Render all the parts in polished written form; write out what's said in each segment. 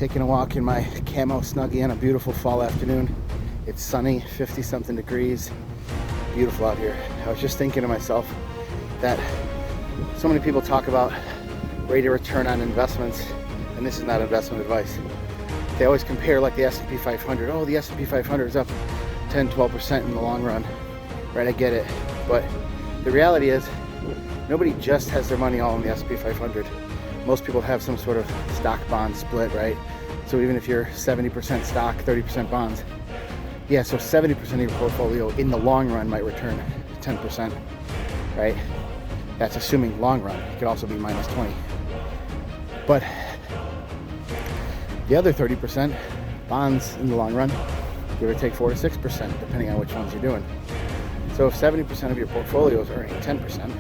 taking a walk in my camo Snuggie on a beautiful fall afternoon. It's sunny, 50 something degrees, beautiful out here. I was just thinking to myself that so many people talk about rate of return on investments, and this is not investment advice. They always compare like the S&P 500. Oh, the S&P 500 is up 10, 12% in the long run, right? I get it, but the reality is nobody just has their money all in the S&P 500. Most people have some sort of stock bond split, right? So even if you're 70% stock, 30% bonds, yeah, so 70% of your portfolio in the long run might return 10%, right? That's assuming long run. It could also be minus 20. But the other 30%, bonds in the long run, give or take 4 to 6%, depending on which ones you're doing. So if 70% of your portfolio is earning 10%,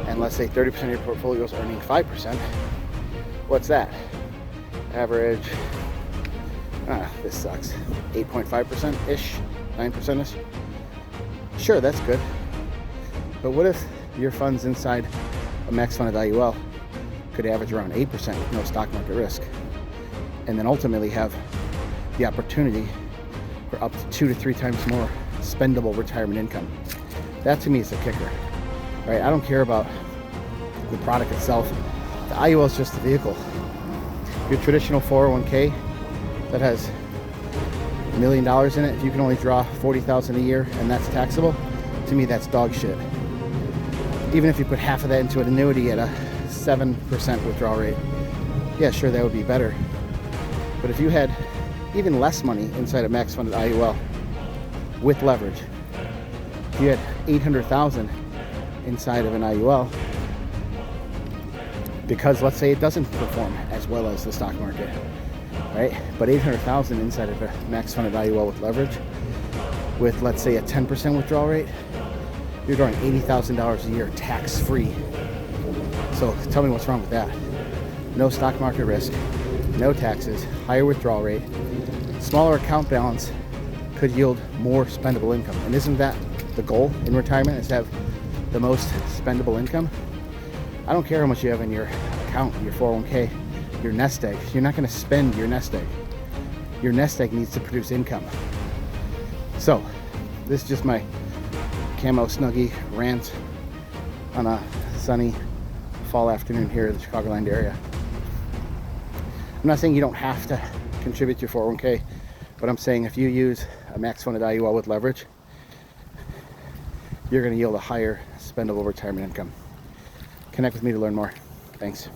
and let's say 30% of your portfolio is earning 5%, what's that? Average, this sucks, 8.5%-ish, 9%-ish. Sure, that's good. But what if your funds inside a max funded IUL could average around 8% with no stock market risk, and then ultimately have the opportunity for up to 2 to 3 times more spendable retirement income? That to me is a kicker, right? I don't care about the product itself. The IUL is just the vehicle. Your traditional 401k that has $1 million in it, if you can only draw $40,000 a year and that's taxable, to me that's dog shit. Even if you put half of that into an annuity at a 7% withdrawal rate, yeah, sure, that would be better. But if you had even less money inside a max funded IUL with leverage, if you had $800,000 inside of an IUL, because let's say it doesn't perform as well as the stock market, right? But $800,000 inside of a max funded IUL with leverage, with let's say a 10% withdrawal rate, you're drawing $80,000 a year tax-free. So tell me what's wrong with that? No stock market risk, no taxes, higher withdrawal rate, smaller account balance could yield more spendable income. And isn't that the goal in retirement, is to have the most spendable income? I don't care how much you have in your account, your 401k, your nest egg. You're not going to spend your nest egg. Your nest egg needs to produce income. So this is just my camo Snuggie rant on a sunny fall afternoon here in the Chicagoland area. I'm not saying you don't have to contribute to your 401k, but I'm saying if you use a max funded IUL with leverage, you're going to yield a higher spendable retirement income. Connect with me to learn more. Thanks.